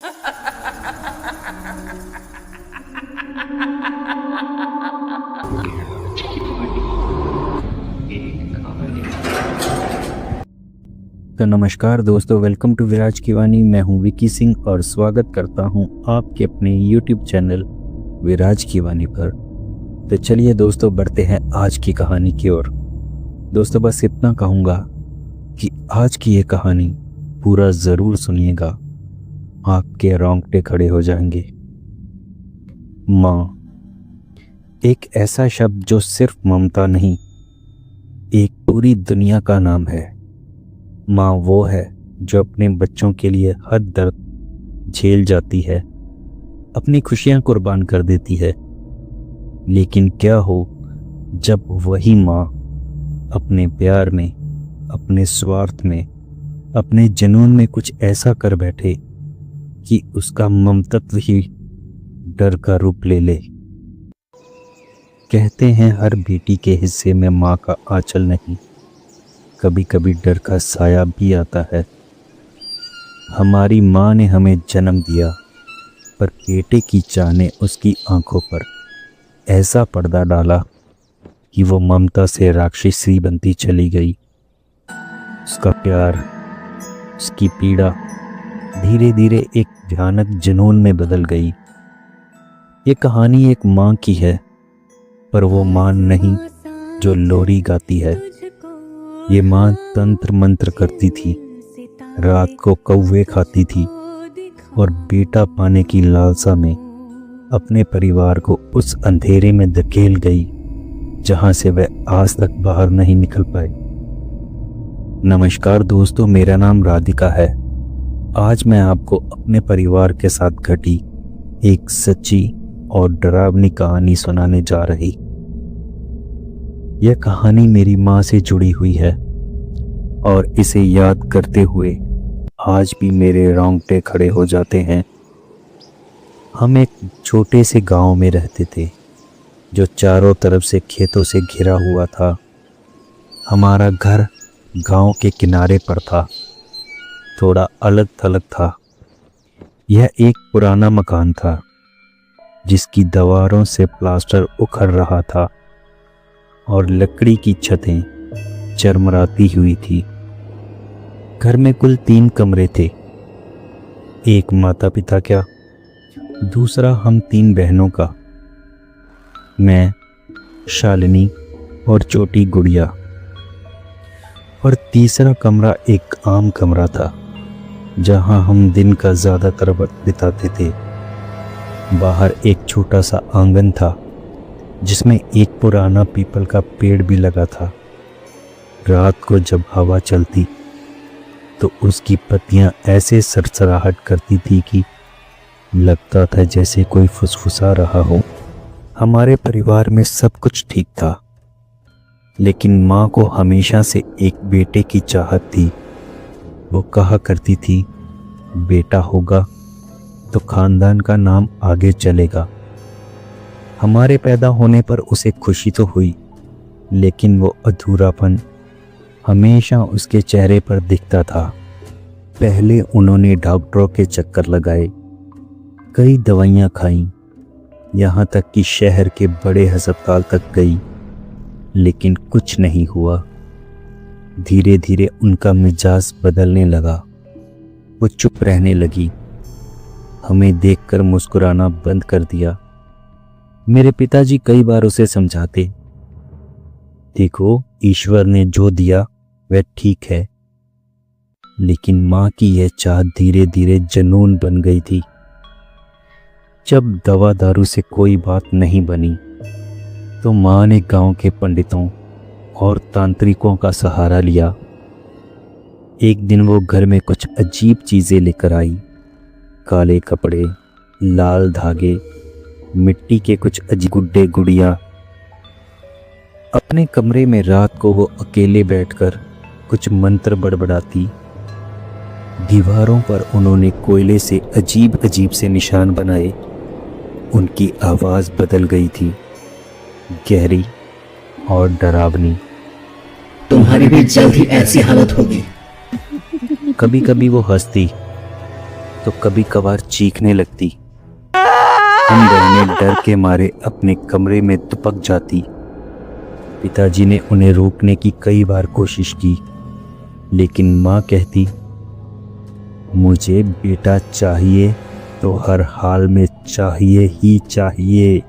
तो नमस्कार दोस्तों, वेलकम टू विराज की वाणी। मैं हूं विकी सिंह और स्वागत करता हूं आपके अपने YouTube चैनल विराज की वाणी पर। तो चलिए दोस्तों, बढ़ते हैं आज की कहानी की ओर। दोस्तों बस इतना कहूँगा कि आज की ये कहानी पूरा ज़रूर सुनिएगा, आपके रोंगटे खड़े हो जाएंगे। माँ, एक ऐसा शब्द जो सिर्फ ममता नहीं, एक पूरी दुनिया का नाम है। माँ वो है जो अपने बच्चों के लिए हर दर्द झेल जाती है, अपनी खुशियाँ कुर्बान कर देती है। लेकिन क्या हो जब वही माँ अपने प्यार में, अपने स्वार्थ में, अपने जुनून में कुछ ऐसा कर बैठे कि उसका ममतत्व ही डर का रूप ले ले। कहते हैं हर बेटी के हिस्से में माँ का आंचल नहीं, कभी कभी डर का साया भी आता है। हमारी माँ ने हमें जन्म दिया, पर बेटे की चाह ने उसकी आंखों पर ऐसा पर्दा डाला कि वो ममता से राक्षसी बनती चली गई। उसका प्यार, उसकी पीड़ा धीरे धीरे एक भयानक जुनून में बदल गई। ये कहानी एक माँ की है, पर वो माँ नहीं जो लोरी गाती है। ये माँ तंत्र मंत्र करती थी, रात को कौवे खाती थी और बेटा पाने की लालसा में अपने परिवार को उस अंधेरे में धकेल गई जहां से वह आज तक बाहर नहीं निकल पाए। नमस्कार दोस्तों, मेरा नाम राधिका है। आज मैं आपको अपने परिवार के साथ घटी एक सच्ची और डरावनी कहानी सुनाने जा रही। यह कहानी मेरी माँ से जुड़ी हुई है और इसे याद करते हुए आज भी मेरे रोंगटे खड़े हो जाते हैं। हम एक छोटे से गांव में रहते थे जो चारों तरफ से खेतों से घिरा हुआ था। हमारा घर गांव के किनारे पर था, थोड़ा अलग थलग था। यह एक पुराना मकान था जिसकी दीवारों से प्लास्टर उखड़ रहा था और लकड़ी की छतें चरमराती हुई थी। घर में कुल 3 कमरे थे, एक माता पिता का, दूसरा हम 3 बहनों का, मैं, शालिनी और छोटी गुड़िया, और तीसरा कमरा एक आम कमरा था जहां हम दिन का ज़्यादातर वक्त बिताते थे। बाहर एक छोटा सा आंगन था जिसमें एक पुराना पीपल का पेड़ भी लगा था। रात को जब हवा चलती तो उसकी पत्तियां ऐसे सरसराहट करती थी कि लगता था जैसे कोई फुसफुसा रहा हो। हमारे परिवार में सब कुछ ठीक था, लेकिन माँ को हमेशा से एक बेटे की चाहत थी। वो कहा करती थी, बेटा होगा तो खानदान का नाम आगे चलेगा। हमारे पैदा होने पर उसे खुशी तो हुई, लेकिन वो अधूरापन हमेशा उसके चेहरे पर दिखता था। पहले उन्होंने डॉक्टरों के चक्कर लगाए, कई दवाइयाँ खाईं, यहाँ तक कि शहर के बड़े अस्पताल तक गई, लेकिन कुछ नहीं हुआ। धीरे धीरे उनका मिजाज बदलने लगा। वो चुप रहने लगी, हमें देखकर मुस्कुराना बंद कर दिया। मेरे पिताजी कई बार उसे समझाते, देखो ईश्वर ने जो दिया वह ठीक है, लेकिन माँ की यह चाह धीरे धीरे जुनून बन गई थी। जब दवा दारू से कोई बात नहीं बनी तो माँ ने गांव के पंडितों और तांत्रिकों का सहारा लिया। एक दिन वो घर में कुछ अजीब चीज़ें लेकर आई, काले कपड़े, लाल धागे, मिट्टी के कुछ अजीब गुड्डे गुड़िया। अपने कमरे में रात को वो अकेले बैठकर कुछ मंत्र बड़बड़ाती। दीवारों पर उन्होंने कोयले से अजीब अजीब से निशान बनाए। उनकी आवाज़ बदल गई थी, गहरी और डरावनी। तुम्हारी भी जल्द ही ऐसी हालत होगी। कभी कभी वो हंसती, तो कभी कभार चीखने लगती। हम बहनें डर के मारे अपने कमरे में दुबक जाती। पिताजी ने उन्हें रोकने की कई बार कोशिश की, लेकिन माँ कहती, मुझे बेटा चाहिए तो हर हाल में चाहिए ही चाहिए।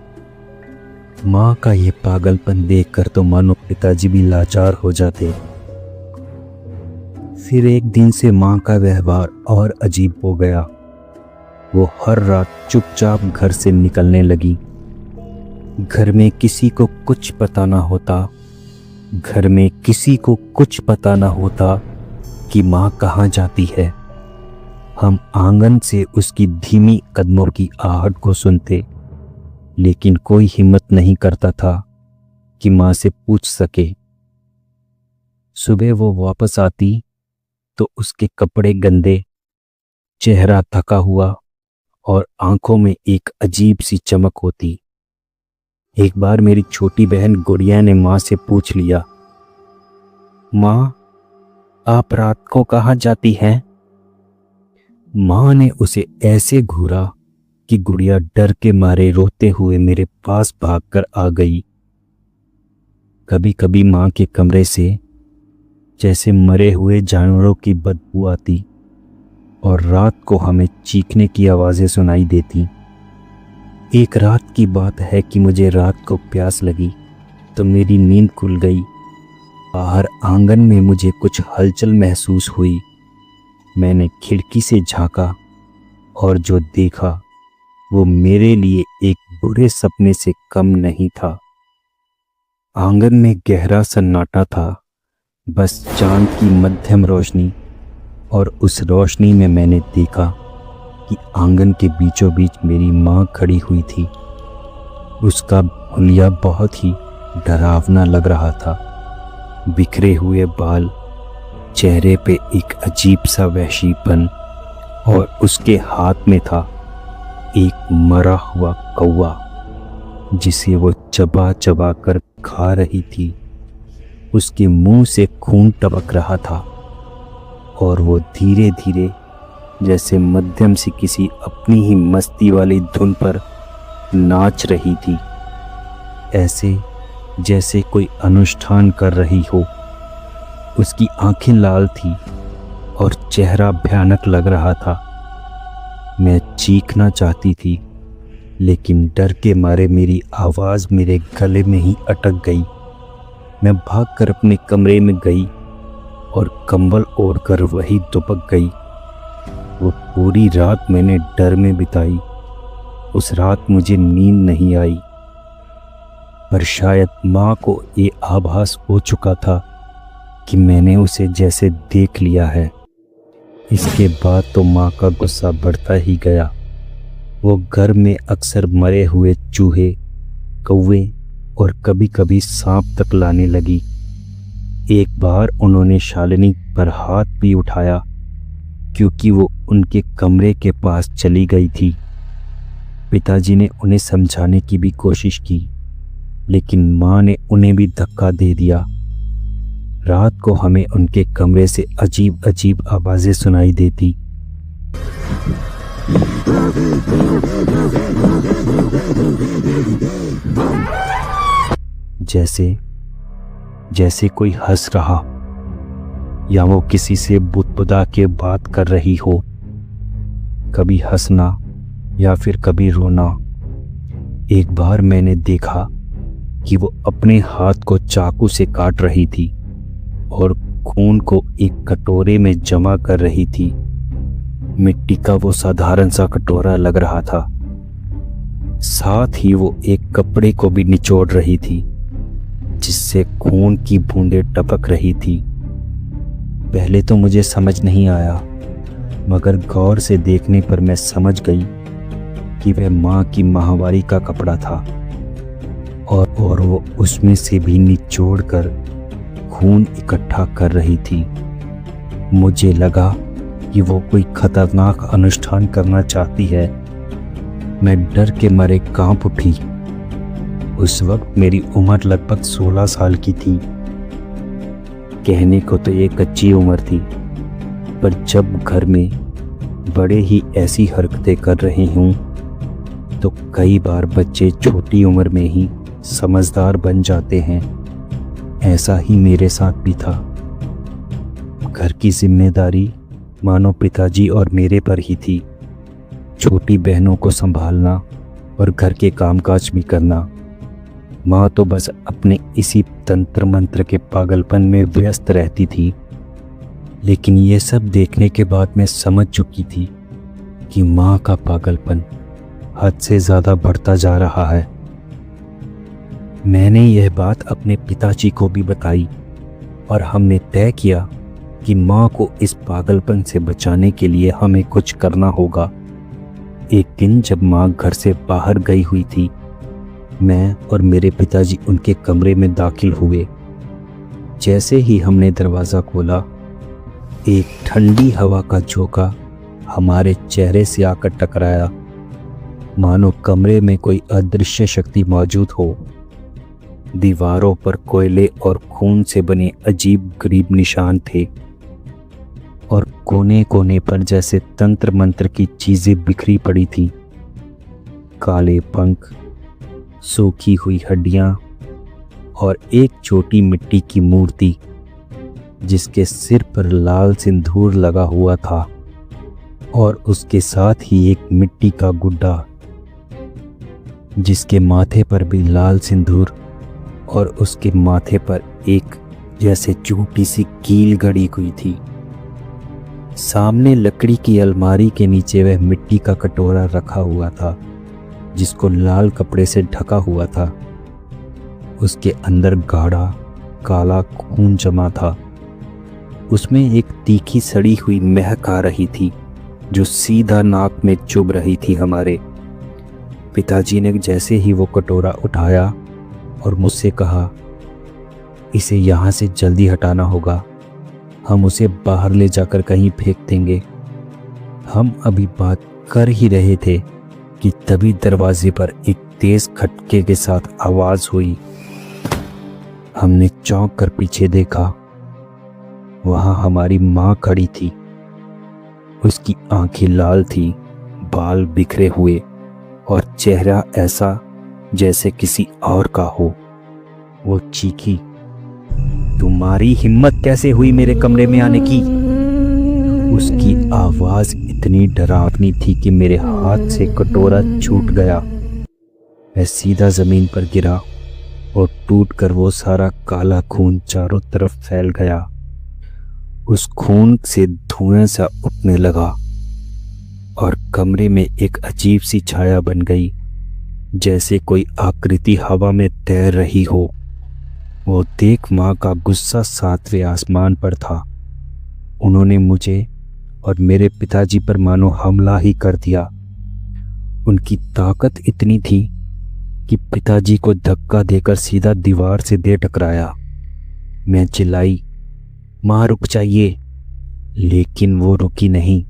माँ का ये पागलपन देखकर तो मानो पिताजी भी लाचार हो जाते। फिर एक दिन से माँ का व्यवहार और अजीब हो गया। वो हर रात चुपचाप घर से निकलने लगी। घर में किसी को कुछ पता ना होता, घर में किसी को कुछ पता ना होता कि माँ कहाँ जाती है। हम आंगन से उसकी धीमी कदमों की आहट को सुनते, लेकिन कोई हिम्मत नहीं करता था कि माँ से पूछ सके। सुबह वो वापस आती तो उसके कपड़े गंदे, चेहरा थका हुआ और आंखों में एक अजीब सी चमक होती। एक बार मेरी छोटी बहन गुड़िया ने माँ से पूछ लिया, माँ, आप रात को कहाँ जाती हैं? माँ ने उसे ऐसे घूरा कि गुड़िया डर के मारे रोते हुए मेरे पास भागकर आ गई। कभी कभी माँ के कमरे से जैसे मरे हुए जानवरों की बदबू आती और रात को हमें चीखने की आवाज़ें सुनाई देती। एक रात की बात है कि मुझे रात को प्यास लगी तो मेरी नींद खुल गई। बाहर आंगन में मुझे कुछ हलचल महसूस हुई। मैंने खिड़की से झांका और जो देखा वो मेरे लिए एक बुरे सपने से कम नहीं था। आंगन में गहरा सन्नाटा था, बस चांद की मध्यम रोशनी, और उस रोशनी में मैंने देखा कि आंगन के बीचों बीच मेरी माँ खड़ी हुई थी। उसका हुलिया बहुत ही डरावना लग रहा था। बिखरे हुए बाल, चेहरे पे एक अजीब सा वहशीपन, और उसके हाथ में था एक मरा हुआ कौवा जिसे वो चबा चबा कर खा रही थी। उसके मुंह से खून टपक रहा था और वो धीरे धीरे जैसे मध्यम सी किसी अपनी ही मस्ती वाली धुन पर नाच रही थी, ऐसे जैसे कोई अनुष्ठान कर रही हो। उसकी आंखें लाल थी और चेहरा भयानक लग रहा था। मैं चीखना चाहती थी, लेकिन डर के मारे मेरी आवाज़ मेरे गले में ही अटक गई। मैं भागकर अपने कमरे में गई और कंबल ओढ़कर वहीं दुबक गई। वो पूरी रात मैंने डर में बिताई। उस रात मुझे नींद नहीं आई, पर शायद माँ को ये आभास हो चुका था कि मैंने उसे जैसे देख लिया है। इसके बाद तो माँ का गुस्सा बढ़ता ही गया। वो घर में अक्सर मरे हुए चूहे, कौवे और कभी कभी सांप तक लाने लगी। एक बार उन्होंने शालिनी पर हाथ भी उठाया क्योंकि वो उनके कमरे के पास चली गई थी। पिताजी ने उन्हें समझाने की भी कोशिश की, लेकिन माँ ने उन्हें भी धक्का दे दिया। रात को हमें उनके कमरे से अजीब अजीब आवाज़ें सुनाई देती। जैसे कोई हंस रहा या वो किसी से बुदबुदा के बात कर रही हो। कभी हंसना या फिर कभी रोना। एक बार मैंने देखा कि वो अपने हाथ को चाकू से काट रही थी और खून को एक कटोरे में जमा कर रही थी। मिट्टी का वो साधारण सा कटोरा लग रहा था। साथ ही वो एक कपड़े को भी निचोड़ रही थी जिससे खून की बूंदें टपक रही थी। पहले तो मुझे समझ नहीं आया, मगर गौर से देखने पर मैं समझ गई कि वह माँ की माहवारी का कपड़ा था और वो उसमें से भी निचोड़ कर खून इकट्ठा कर रही थी। मुझे लगा कि वो कोई खतरनाक अनुष्ठान करना चाहती है। मैं डर के मारे कांप उठी। उस वक्त मेरी उम्र लगभग 16 साल की थी। कहने को तो ये कच्ची उम्र थी, पर जब घर में बड़े ही ऐसी हरकतें कर रहे हों तो कई बार बच्चे छोटी उम्र में ही समझदार बन जाते हैं। ऐसा ही मेरे साथ भी था। घर की जिम्मेदारी मानो पिताजी और मेरे पर ही थी। छोटी बहनों को संभालना और घर के कामकाज भी करना। माँ तो बस अपने इसी तंत्र मंत्र के पागलपन में व्यस्त रहती थी। लेकिन ये सब देखने के बाद मैं समझ चुकी थी कि माँ का पागलपन हद से ज़्यादा बढ़ता जा रहा है। मैंने यह बात अपने पिताजी को भी बताई और हमने तय किया कि माँ को इस पागलपन से बचाने के लिए हमें कुछ करना होगा। एक दिन जब माँ घर से बाहर गई हुई थी, मैं और मेरे पिताजी उनके कमरे में दाखिल हुए। जैसे ही हमने दरवाज़ा खोला, एक ठंडी हवा का झोंका हमारे चेहरे से आकर टकराया, मानो कमरे में कोई अदृश्य शक्ति मौजूद हो। दीवारों पर कोयले और खून से बने अजीब गरीब निशान थे और कोने कोने पर जैसे तंत्र मंत्र की चीजें बिखरी पड़ी थीं। काले पंख, सूखी हुई हड्डियां और एक छोटी मिट्टी की मूर्ति जिसके सिर पर लाल सिंदूर लगा हुआ था और उसके साथ ही एक मिट्टी का गुड्डा जिसके माथे पर भी लाल सिंदूर और उसके माथे पर एक जैसे छोटी सी कील गड़ी हुई थी। सामने लकड़ी की अलमारी के नीचे वह मिट्टी का कटोरा रखा हुआ था जिसको लाल कपड़े से ढका हुआ था। उसके अंदर गाढ़ा काला खून जमा था। उसमें एक तीखी सड़ी हुई महक आ रही थी जो सीधा नाक में चुभ रही थी हमारे। पिताजी ने जैसे ही वो कटोरा उठाया और मुझसे कहा, इसे यहाँ से जल्दी हटाना होगा, हम उसे बाहर ले जाकर कहीं फेंक देंगे। हम अभी बात कर ही रहे थे कि तभी दरवाजे पर एक तेज खटके के साथ आवाज हुई। हमने चौंक कर पीछे देखा। वहां हमारी माँ खड़ी थी। उसकी आंखें लाल थी, बाल बिखरे हुए और चेहरा ऐसा जैसे किसी और का हो। वो चीखी, तुम्हारी हिम्मत कैसे हुई मेरे कमरे में आने की? उसकी आवाज इतनी डरावनी थी कि मेरे हाथ से कटोरा छूट गया। मैं सीधा जमीन पर गिरा और टूटकर वो सारा काला खून चारों तरफ फैल गया। उस खून से धुआं सा उठने लगा और कमरे में एक अजीब सी छाया बन गई, जैसे कोई आकृति हवा में तैर रही हो। वो देख माँ का गुस्सा 7वें आसमान पर था। उन्होंने मुझे और मेरे पिताजी पर मानो हमला ही कर दिया। उनकी ताकत इतनी थी कि पिताजी को धक्का देकर सीधा दीवार से दे टकराया। मैं चिल्लाई, माँ रुक जाइए, लेकिन वो रुकी नहीं।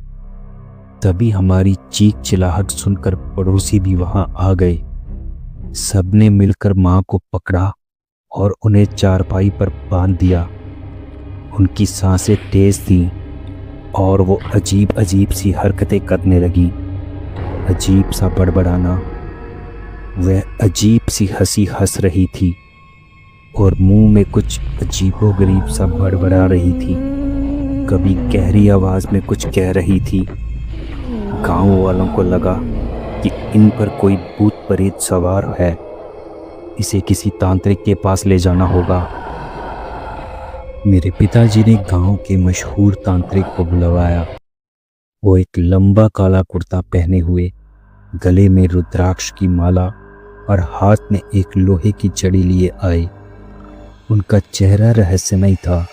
तभी हमारी चीख चिल्लाहट सुनकर पड़ोसी भी वहां आ गए। सबने मिलकर माँ को पकड़ा और उन्हें चारपाई पर बांध दिया। उनकी सांसें तेज थीं और वो अजीब अजीब सी हरकतें करने लगी। अजीब सा बड़बड़ाना। वह अजीब सी हंसी हंस रही थी और मुंह में कुछ अजीबोगरीब सा बड़बड़ा रही थी। कभी गहरी आवाज में कुछ कह रही थी। गांव वालों को लगा कि इन पर कोई भूत प्रेत सवार है, इसे किसी तांत्रिक के पास ले जाना होगा। मेरे पिताजी ने गांव के मशहूर तांत्रिक को बुलवाया। वो एक लंबा काला कुर्ता पहने हुए, गले में रुद्राक्ष की माला और हाथ में एक लोहे की छड़ी लिए आए। उनका चेहरा रहस्यमय था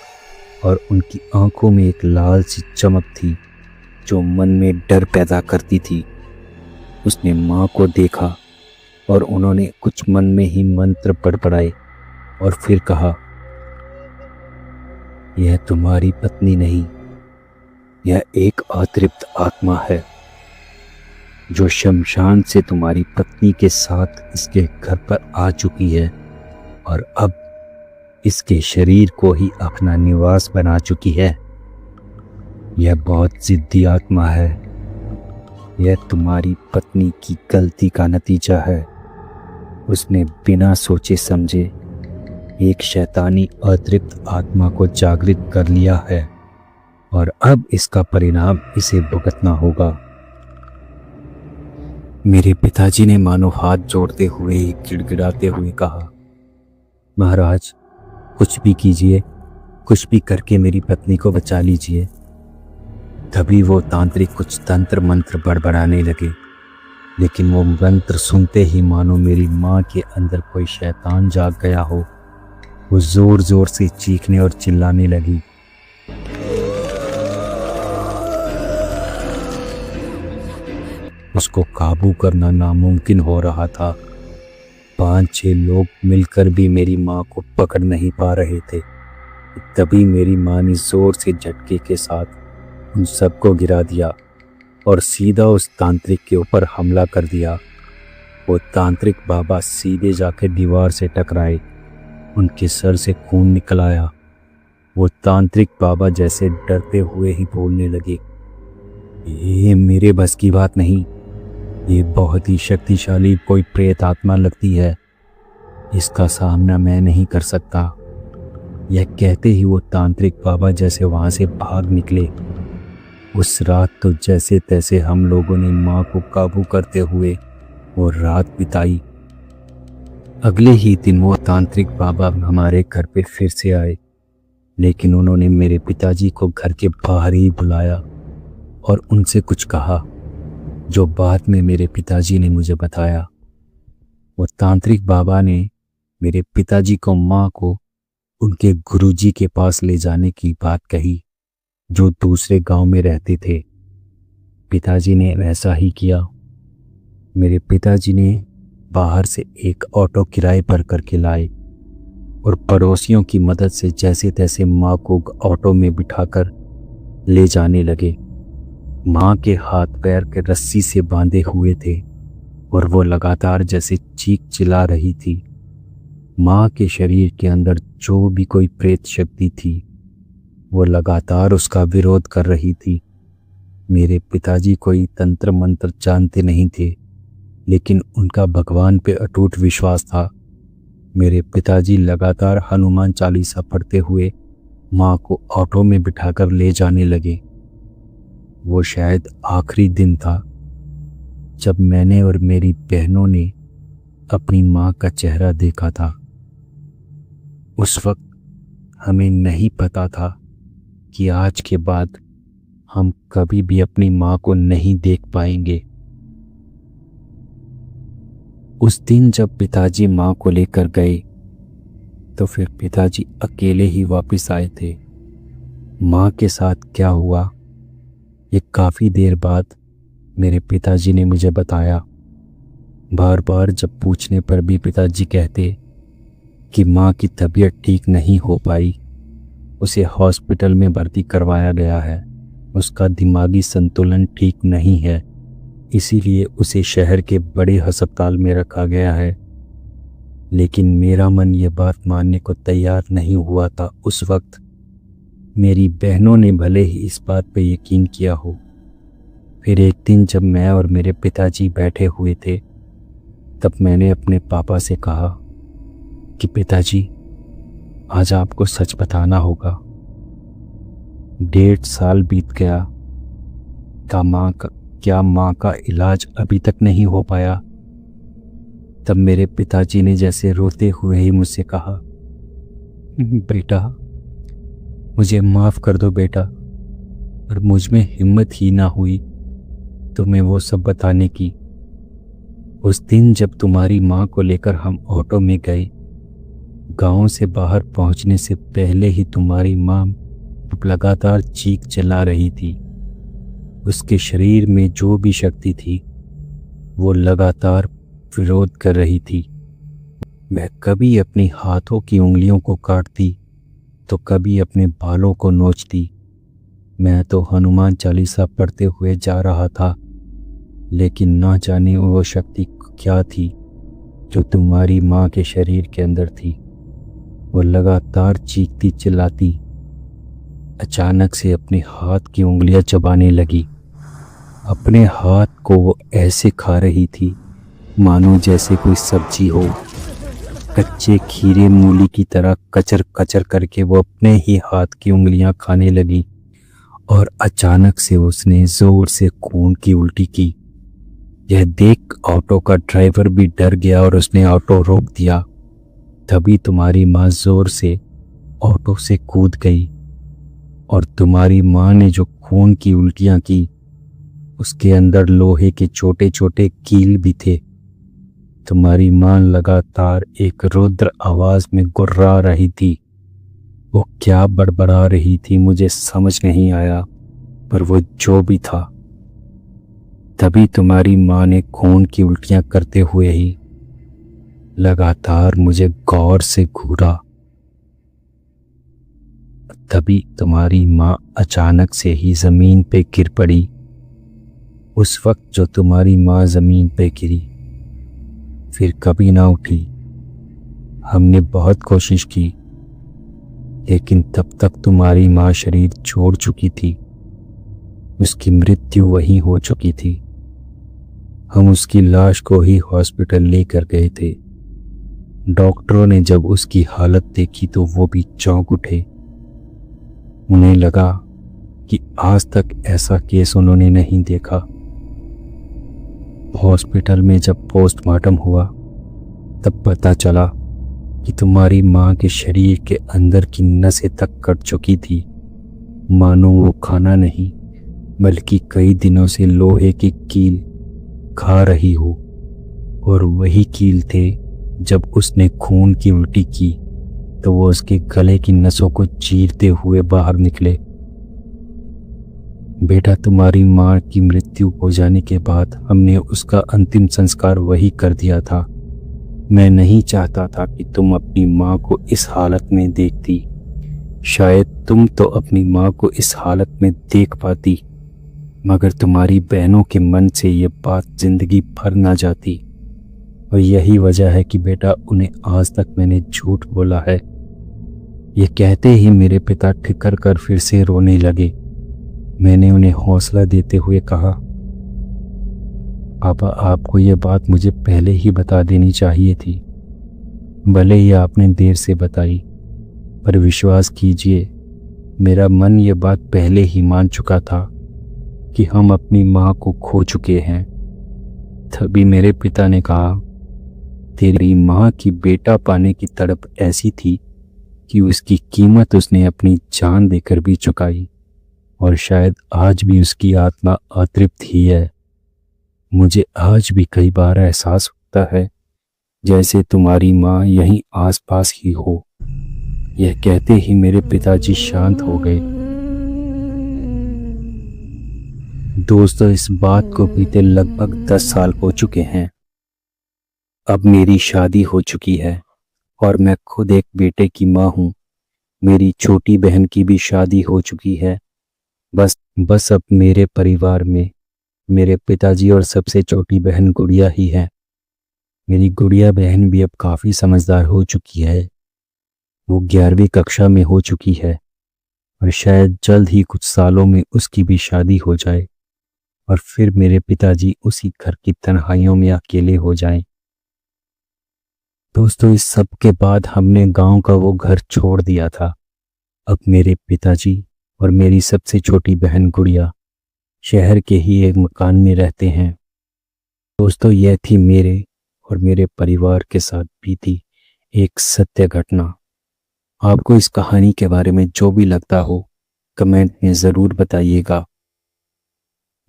और उनकी आंखों में एक लाल सी चमक थी जो मन में डर पैदा करती थी। उसने माँ को देखा और उन्होंने कुछ मन में ही मंत्र पढ़पढ़ाए और फिर कहा, यह तुम्हारी पत्नी नहीं, यह एक अतृप्त आत्मा है जो शमशान से तुम्हारी पत्नी के साथ इसके घर पर आ चुकी है और अब इसके शरीर को ही अपना निवास बना चुकी है। यह बहुत जिद्दी आत्मा है यह तुम्हारी पत्नी की गलती का नतीजा है। उसने बिना सोचे समझे एक शैतानी अतृप्त आत्मा को जागृत कर लिया है और अब इसका परिणाम इसे भुगतना होगा। मेरे पिताजी ने मानो हाथ जोड़ते हुए गिड़गिड़ाते हुए कहा, महाराज कुछ भी कीजिए, कुछ भी करके मेरी पत्नी को बचा लीजिए। तभी वो तांत्रिक कुछ तंत्र मंत्र बड़बड़ाने लगे, लेकिन वो मंत्र सुनते ही मानो मेरी माँ के अंदर कोई शैतान जाग गया हो। वो जोर जोर से चीखने और चिल्लाने लगी। उसको काबू करना नामुमकिन हो रहा था। 5-6 लोग मिलकर भी मेरी माँ को पकड़ नहीं पा रहे थे। तभी मेरी माँ ने जोर से झटके के साथ उन सबको गिरा दिया और सीधा उस तांत्रिक के ऊपर हमला कर दिया। वो तांत्रिक बाबा सीधे जाकर दीवार से टकराए, उनके सर से खून निकल आया। वो तांत्रिक बाबा जैसे डरते हुए ही बोलने लगे, ये मेरे बस की बात नहीं, ये बहुत ही शक्तिशाली कोई प्रेत आत्मा लगती है, इसका सामना मैं नहीं कर सकता। यह कहते ही वो तांत्रिक बाबा जैसे वहाँ से भाग निकले। उस रात तो जैसे तैसे हम लोगों ने माँ को काबू करते हुए वो रात बिताई। अगले ही दिन वो तांत्रिक बाबा हमारे घर पे फिर से आए, लेकिन उन्होंने मेरे पिताजी को घर के बाहर ही बुलाया और उनसे कुछ कहा, जो बाद में मेरे पिताजी ने मुझे बताया। वो तांत्रिक बाबा ने मेरे पिताजी को माँ को उनके गुरुजी के पास ले जाने की बात कही, जो दूसरे गांव में रहते थे। पिताजी ने वैसा ही किया। मेरे पिताजी ने बाहर से एक ऑटो किराए पर करके लाए और पड़ोसियों की मदद से जैसे तैसे माँ को ऑटो में बिठाकर ले जाने लगे। माँ के हाथ पैर के रस्सी से बांधे हुए थे और वो लगातार जैसे चीख चिल्ला रही थी। माँ के शरीर के अंदर जो भी कोई प्रेत शक्ति थी, वो लगातार उसका विरोध कर रही थी। मेरे पिताजी कोई तंत्र मंत्र जानते नहीं थे, लेकिन उनका भगवान पे अटूट विश्वास था। मेरे पिताजी लगातार हनुमान चालीसा पढ़ते हुए माँ को ऑटो में बिठाकर ले जाने लगे। वो शायद आखिरी दिन था जब मैंने और मेरी बहनों ने अपनी माँ का चेहरा देखा था। उस वक्त हमें नहीं पता था कि आज के बाद हम कभी भी अपनी माँ को नहीं देख पाएंगे। उस दिन जब पिताजी माँ को लेकर गए तो फिर पिताजी अकेले ही वापस आए थे। माँ के साथ क्या हुआ ये काफ़ी देर बाद मेरे पिताजी ने मुझे बताया। बार बार जब पूछने पर भी पिताजी कहते कि माँ की तबीयत ठीक नहीं हो पाई, उसे हॉस्पिटल में भर्ती करवाया गया है, उसका दिमागी संतुलन ठीक नहीं है, इसीलिए उसे शहर के बड़े अस्पताल में रखा गया है। लेकिन मेरा मन ये बात मानने को तैयार नहीं हुआ था। उस वक्त मेरी बहनों ने भले ही इस बात पे यकीन किया हो। फिर एक दिन जब मैं और मेरे पिताजी बैठे हुए थे, तब मैंने अपने पापा से कहा कि पिताजी, आज आपको सच बताना होगा। 1.5 साल बीत गया, क्या माँ का इलाज अभी तक नहीं हो पाया? तब मेरे पिताजी ने जैसे रोते हुए ही मुझसे कहा, बेटा मुझे माफ़ कर दो बेटा। और मुझ में हिम्मत ही ना हुई तुम्हें वो सब बताने की। उस दिन जब तुम्हारी माँ को लेकर हम ऑटो में गए, गांव से बाहर पहुंचने से पहले ही तुम्हारी माँ लगातार चीख चिल्ला रही थी। उसके शरीर में जो भी शक्ति थी वो लगातार विरोध कर रही थी। वह कभी अपने हाथों की उंगलियों को काटती तो कभी अपने बालों को नोचती। मैं तो हनुमान चालीसा पढ़ते हुए जा रहा था, लेकिन ना जाने वो शक्ति क्या थी जो तुम्हारी माँ के शरीर के अंदर थी। वो लगातार चीखती चिल्लाती अचानक से अपने हाथ की उंगलियां चबाने लगी। अपने हाथ को वो ऐसे खा रही थी मानो जैसे कोई सब्जी हो। कच्चे खीरे मूली की तरह कचर कचर करके वो अपने ही हाथ की उंगलियां खाने लगी और अचानक से उसने जोर से खून की उल्टी की। यह देख ऑटो का ड्राइवर भी डर गया और उसने ऑटो रोक दिया। तभी तुम्हारी माँ जोर से ऑटो से कूद गई और तुम्हारी माँ ने जो खून की उल्टियां की उसके अंदर लोहे के छोटे छोटे कील भी थे। तुम्हारी माँ लगातार एक रुद्र आवाज में गुर्रा रही थी। वो क्या बड़बड़ा रही थी मुझे समझ नहीं आया, पर वो जो भी था। तभी तुम्हारी माँ ने खून की उल्टियां करते हुए ही लगातार मुझे गौर से घूरा। तभी तुम्हारी माँ अचानक से ही जमीन पे गिर पड़ी। उस वक्त जो तुम्हारी माँ जमीन पे गिरी फिर कभी ना उठी। हमने बहुत कोशिश की, लेकिन तब तक तुम्हारी माँ शरीर छोड़ चुकी थी। उसकी मृत्यु वहीं हो चुकी थी। हम उसकी लाश को ही हॉस्पिटल लेकर गए थे। डॉक्टरों ने जब उसकी हालत देखी तो वो भी चौंक उठे। उन्हें लगा कि आज तक ऐसा केस उन्होंने नहीं देखा। हॉस्पिटल में जब पोस्टमार्टम हुआ तब पता चला कि तुम्हारी माँ के शरीर के अंदर की नसें तक कट चुकी थी, मानो वो खाना नहीं बल्कि कई दिनों से लोहे की कील खा रही हो। और वही कील थे जब उसने खून की उल्टी की तो वो उसके गले की नसों को चीरते हुए बाहर निकले। बेटा, तुम्हारी माँ की मृत्यु हो जाने के बाद हमने उसका अंतिम संस्कार वही कर दिया था। मैं नहीं चाहता था कि तुम अपनी माँ को इस हालत में देखती। शायद तुम तो अपनी माँ को इस हालत में देख पाती, मगर तुम्हारी बहनों के मन से ये बात जिंदगी भर ना जाती। और यही वजह है कि बेटा, उन्हें आज तक मैंने झूठ बोला है। ये कहते ही मेरे पिता ठिकर कर फिर से रोने लगे। मैंने उन्हें हौसला देते हुए कहा, पापा, आपको ये बात मुझे पहले ही बता देनी चाहिए थी। भले ही आपने देर से बताई, पर विश्वास कीजिए, मेरा मन ये बात पहले ही मान चुका था कि हम अपनी माँ को खो चुके हैं। तभी मेरे पिता ने कहा, तेरी माँ की बेटा पाने की तड़प ऐसी थी कि उसकी कीमत उसने अपनी जान देकर भी चुकाई, और शायद आज भी उसकी आत्मा अतृप्त ही है। मुझे आज भी कई बार एहसास होता है जैसे तुम्हारी माँ यहीं आसपास ही हो। यह कहते ही मेरे पिताजी शांत हो गए। दोस्तों, इस बात को बीते लगभग 10 साल हो चुके हैं। अब मेरी शादी हो चुकी है और मैं खुद एक बेटे की माँ हूँ। मेरी छोटी बहन की भी शादी हो चुकी है। बस अब मेरे परिवार में मेरे पिताजी और सबसे छोटी बहन गुड़िया ही है। मेरी गुड़िया बहन भी अब काफ़ी समझदार हो चुकी है। वो 11वीं कक्षा में हो चुकी है और शायद जल्द ही कुछ सालों में उसकी भी शादी हो जाए और फिर मेरे पिताजी उसी घर की तन्हाइयों में अकेले हो जाएं। दोस्तों, इस सब के बाद हमने गांव का वो घर छोड़ दिया था। अब मेरे पिताजी और मेरी सबसे छोटी बहन गुड़िया शहर के ही एक मकान में रहते हैं। दोस्तों, यह थी मेरे और मेरे परिवार के साथ बीती एक सत्य घटना। आपको इस कहानी के बारे में जो भी लगता हो कमेंट में ज़रूर बताइएगा।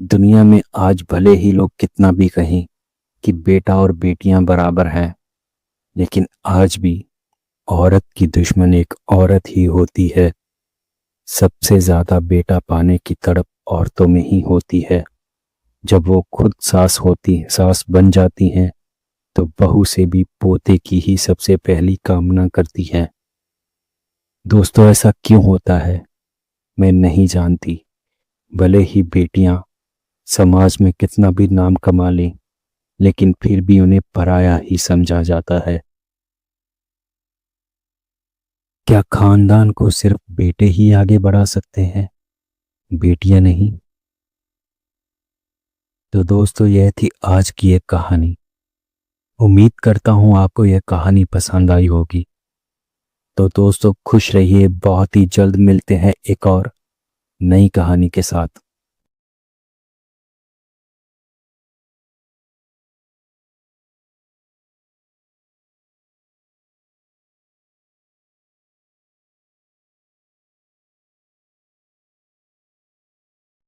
दुनिया में आज भले ही लोग कितना भी कहें कि बेटा और बेटियां बराबर हैं, लेकिन आज भी औरत की दुश्मन एक औरत ही होती है। सबसे ज़्यादा बेटा पाने की तड़प औरतों में ही होती है। जब वो खुद सास बन जाती हैं तो बहू से भी पोते की ही सबसे पहली कामना करती हैं। दोस्तों, ऐसा क्यों होता है मैं नहीं जानती। भले ही बेटियां समाज में कितना भी नाम कमा लें, लेकिन फिर भी उन्हें पराया ही समझा जाता है। क्या खानदान को सिर्फ बेटे ही आगे बढ़ा सकते हैं, बेटियां नहीं? तो दोस्तों यह थी आज की एक कहानी। उम्मीद करता हूँ आपको यह कहानी पसंद आई होगी। तो दोस्तों खुश रहिए, बहुत ही जल्द मिलते हैं एक और नई कहानी के साथ।